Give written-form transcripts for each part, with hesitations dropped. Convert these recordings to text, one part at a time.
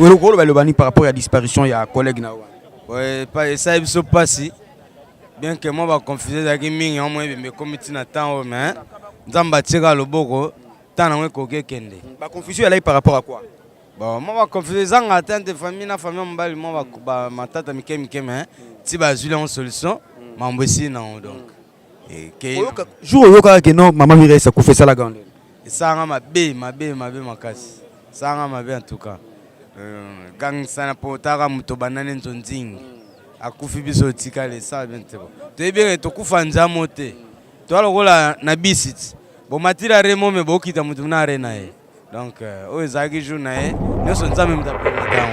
le par rapport à la disparition il y a collègue na ouais pas ça il se passe bien que moi va confuser avec mingi au moins mais comme tu n'attends mais nzamba tira le boko tant on ko kende ba confusion elle est par rapport à quoi bon moi va confuser zanga attente famille na famille mbali moi va matata mike mais si ba zule en solution mambesi non donc et que jour yoka que non maman Mireille ça fait ça la grande ça nga mabe makasi ça nga mabe en tout cas gang sana potaka muto banane nzonzingi akufi biso tikale ça bien te bon to bien to kufa nzamo te to alokola na bisit bo matira remo me bokita mutu na arena e donc o ezaki jour na e nyoso nzame mtapeleka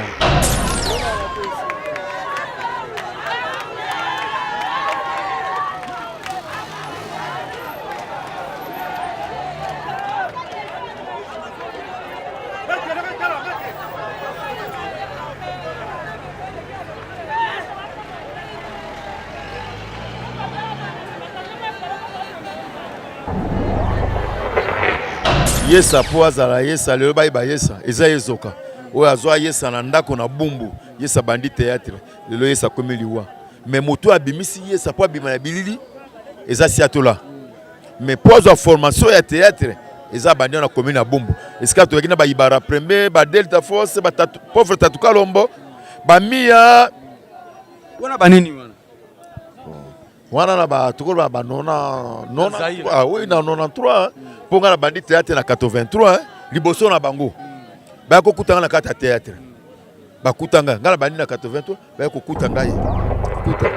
Yesa po azala yesa lelo bayi ba yesa eza yezoka oyo azwa yesa na ndako na bumbu yesa bandi théâtre lelo yesa komi liwa mais moto abimisi yesa po abima na bilili eza siatola mais po azwa formation ya théâtre eza bandi na komi na bumbu esika toyaki na bayibara premier ba delta force ba pauvre tatu kalombo ba mia wana banini wana na ba tukolo ba nona oui na 93 ponga na bandi théâtre na 83 liboso na bango ba ko kutanga na kata théâtre ba kutanga ngala bandi na 83 ba ko kutanga ye kuta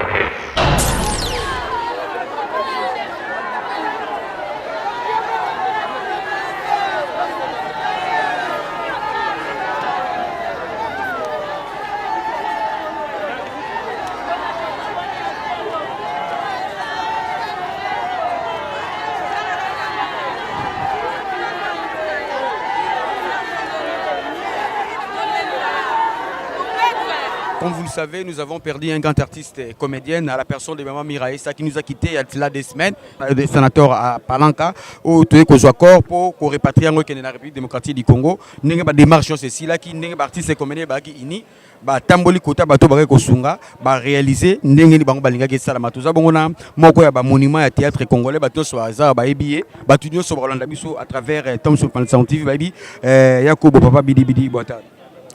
Comme vous le savez, nous avons perdu un grand artiste et comédienne à la personne de Maman Mireille qui nous a quitté il y a des semaines, des sénateurs à Palanca, où tu es qu'on soit corps pour répatrier en la République démocratique du Congo. Nous avons des démarches ceci là qui n'est artiste et comédien qui ini ba tamboli kota bato ba ko sunga ba réaliser ndenge ni bango balinga ke sala matuza bongo na moko ya ba monument ya théâtre congolais bato so azar ba ebié bato nyo so ba landa biso à travers Tom sur Pan TV baby Yakobo papa bidi bidi boata.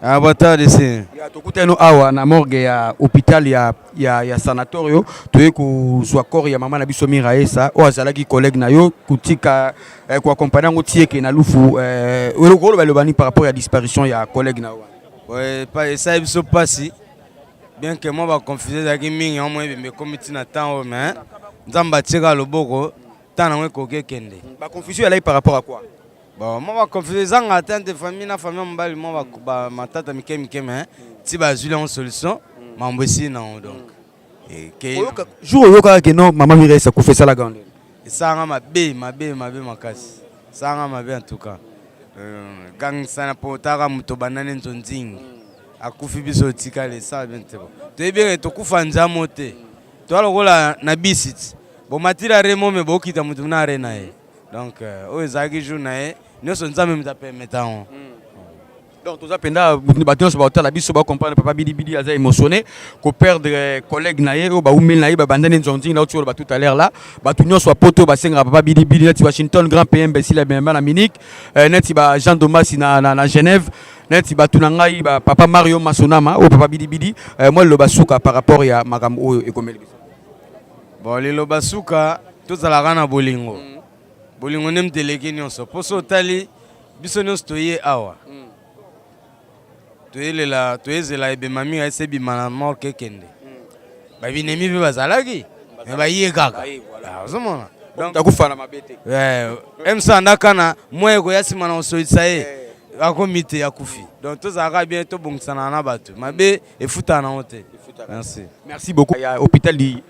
Ah bata desi. Ya tokuteno awa na morgue ya hôpital ya sanatorio toye ko zwa corps ya mama na biso Mireille ça o azalaki collègue na yo kutika ko accompagner ngo tieke na lufu le balobani par rapport à la disparition ya collègue na wa. Ouais pas ça il se passe bien que moi va confuser avec mingi au moins mais comme tu n'attends mais nzamba tira le boko tant na ko kende. Ba confusion elle est par rapport à quoi? Bon, moi, je confie zanga attente famille na famille mbali moi ba matata mike mais si ba zule en solution mambesi non donc et que jour yoka que non maman Mireille ça fait ça la grande ça nga mabe makasi ça nga mabe en tout cas gang sana potaka muto banane nzonzingi akufi biso tikale ça bien te bon to bien to kufa nzamo te to alokola na bisit bo matira remo me bokita mutu na arena e donc o ezaki jour na e nyoso nzambe mtapermettre donc tous apenda bato so ba la biso ba comprendre papa bidi bidi aza émotionné ko perdre collègue na ye o ba umel na ye ba bandane nzonzi na tout ba tout à l'heure là bato nyoso poto ba senga papa bidi bidi neti Washington grand PM Besila Bemba na Munich neti ba Jean Thomas na Genève neti ba tunangai ba papa Mario Masonama o papa bidi bidi moi le basuka par rapport ya makam o ekomeli biso bon le basuka tout ça la rana bolingo bolingo nem teleki nyonso poso tali biso nyonso toye awa toyelela toyezela ebe mami ase bimana mort kekende babinemi mpe bazalaki me baye kaka ozomona donc takufana mabete emsa ndakana moye koya nsima na kosolisa ye akomi te akufi donc tozalaka bien tobongisana na bato mabe efutana nango te. Merci. Merci beaucoup. Il y a l'hôpital du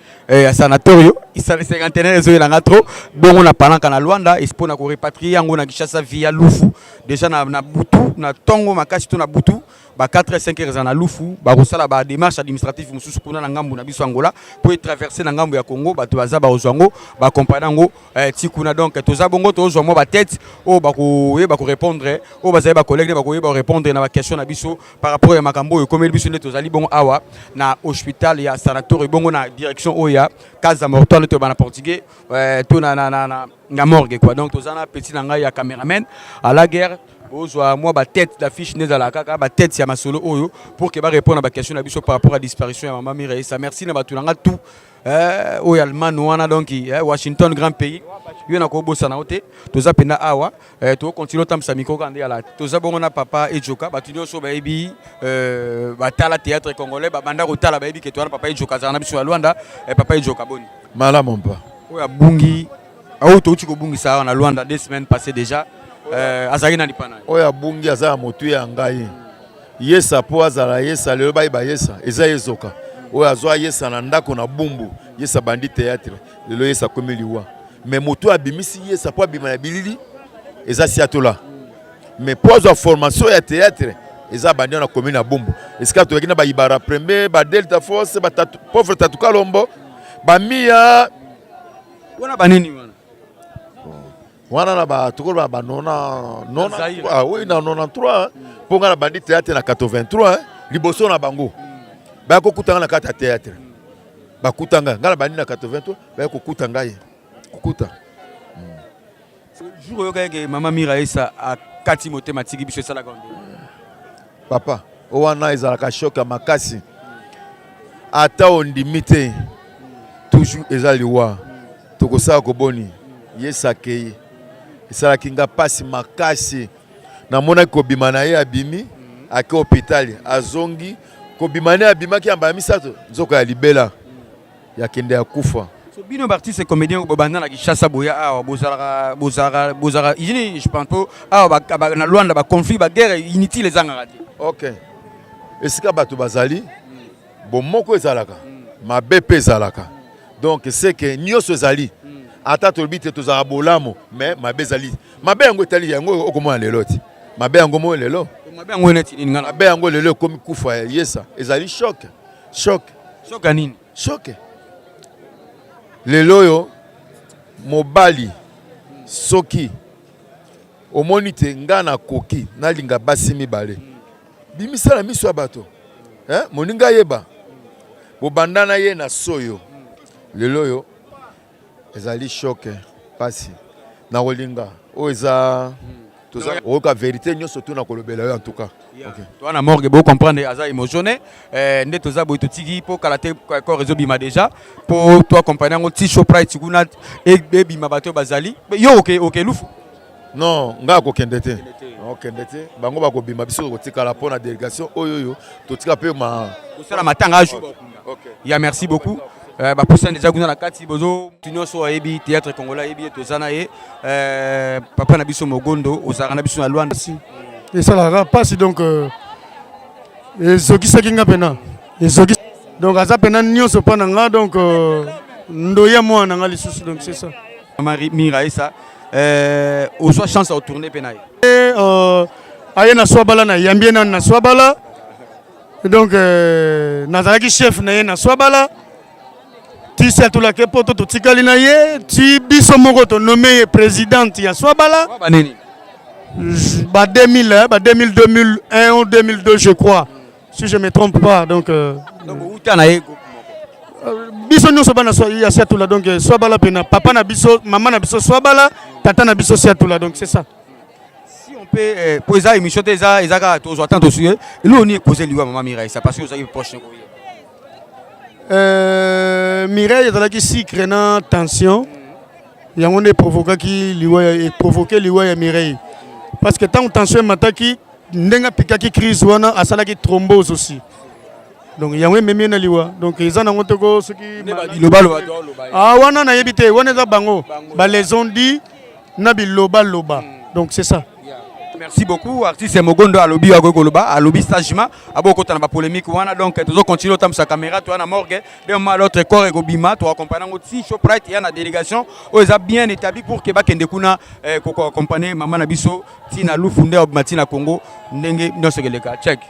sanatorio. Il s'est 51 ans dans trop. Bon, on a parlé en Luanda. Il faut qu'on répatrier. On a Kinshasa via Lufu. Déjà na Butu, na Tongo, Makasi, na Butu. Ba 4-5 heures na Lufu. Ba rosala ba démarche administrative mususu kuna na ngambu na biso Angola pour traverser na ngambu ya Congo. Ba to baza ba ozwango ba accompagner ngo tikuna donc toza bongo to ozwa mo ba tête o ba ko répondre o ba za ba collègue ba ko répondre na ma question na biso par rapport à makambo yo comme biso neto zali bongo awa na hospital ya sanatoire bongo na direction oya casa mortuaire to bana portugais to na morgue quoi. Donc tozana petit na ngai ya cameraman à la guerre bozwa moi ba tête d'affiche nezala kaka ba tête ya masolo oyo pour que ba répondre à ba question na biso par rapport à disparition ya maman Miraissa. Merci na batulanga tout au Allemagne wana donc Washington grand pays yo na ko bossa na ote toza pena awa to continue tam samiko kande ala toza bongo na papa Ejoka batunyo so baby batala théâtre congolais ba banda ko tala baby ke to na papa Ejoka za na biso ya Luanda papa Ejoka boni mala mon pa oya bungi au to uti ko bungi sa na Luanda 2 semaines passées déjà azali na lipana oya bungi aza motu ya ngai yesa po azala yesa lelo ba yesa eza yezoka oyo azwa yesa na ndako na bumbu yesa bandi théâtre lelo yesa komeliwa mais moto abimisi yesa po abima na bilili eza siatola mais po azwa formation ya théâtre eza bandi na commune na bumbu esika to yakina ba ibara premier ba delta force ba pauvre tatu kalombo ba mia wana banini wana na ba tukolo ba nona oui na 93 ponga na bandi théâtre na 83 liboso na bango ba ko kutanga na kata théâtre ba kutanga ngala bandi na 83 ba ko kutanga ye kukuta jour yoka mama Miraissa a kati motema tiki biso sala gondo papa o wana ezalaka choc ya makasi ata ondimite toujours ezaliwa tokosala koboni yesakei esalaki nga pasi makasi namonaki kobima na ye abimi ake hôpital azongi kobima ne abimaki yamba misato nzoko ya libela ya kende ya kufa. So bino artiste comédien au banda na Kinshasa boya awa bozara izini je pense pas awa na Luanda ba conflit ba guerre inutile ezanga raté. OK. Esika bato bazali bon moko ezalaka mabe pe ezalaka. Donc c'est que nyonso ezali ata tolbite tozara bolamo mais mabe ezali mabe yango etali yango okomona lelo ti mabe yango mo lelo mabe yango neti nini ngana mabe yango lelo komi kufa yesa ezali choc nini choc lelo yo mobali soki omoni te nga na koki nalinga basi mibale bimisala miso ya bato moninga yeba bobandana ye na soyo lelo yo ezali choc pasi na kolinga o eza toza oka vérité nyonso to na kolobela yo en tout cas. OK toi na morgue bo comprendre aza émotionné nde toza boy totiki po kalaté corps réseau bima déjà po toi comprendre ngo ti show pride kuna e bima bato bazali yo OK lufu non nga ko kendete okendete bango ba ko bima biso ko tikala po na délégation oyoyo totika pe ma osala matanga aju. OK ya merci beaucoup ba poussin déjà kuna na kati bozo tunyoso ayebi théâtre congolais ayebi tozana ye papa na biso mogondo osaka na biso na Luanda et ça la passe donc ezoki sakinga pena ezoki donc aza pena nyonso pana nga donc ndoya mwana nga lisusu donc c'est ça Marie Miraissa ozwa chance à tourner pena aye na swabala na yambie na swabala donc nazalaki chef na ye na swabala ti setula ke poto to tikali na ye ti biso moko to nommé présidente ya swabala baneni ba 2000 ba 2001 ou 2002 je crois si je me trompe pas donc uta na ye biso nyonso bana ya setula donc swabala pena papa na biso maman na biso swabala tata na biso setula donc c'est ça. Si on peut poser émission eza ezaka to zo attendre sur lui on est causé liwa maman Miraissa parce que vous avez proche Mireille ezalaki sucre na tension yango nde provoquaki liwa ya Mireille parce que tant tension mataki ndenga pikaki crise wana asalaki thrombose aussi donc yango ememi na liwa donc eza nango toko soki wana nayebi te wana eza bango ba les ont dit na biloba donc c'est ça. Merci beaucoup artiste Mogondo alobi agokoloba alobi sagement aboko tana ba polémique wana donc toujours continuer tam sa caméra toi na morgue de mal l'autre corps egobima toi accompagner ngoti show pride ya na délégation o eza bien établi pour que ba kende kuna ko accompagner maman na biso tina lufunde ob matina Congo ndenge nyonso keleka check.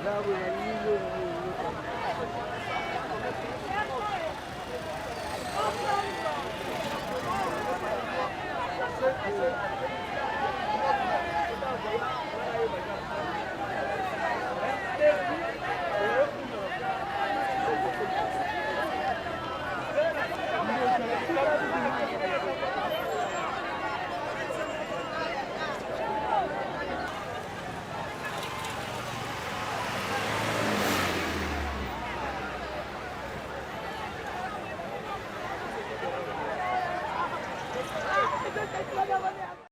Bravo,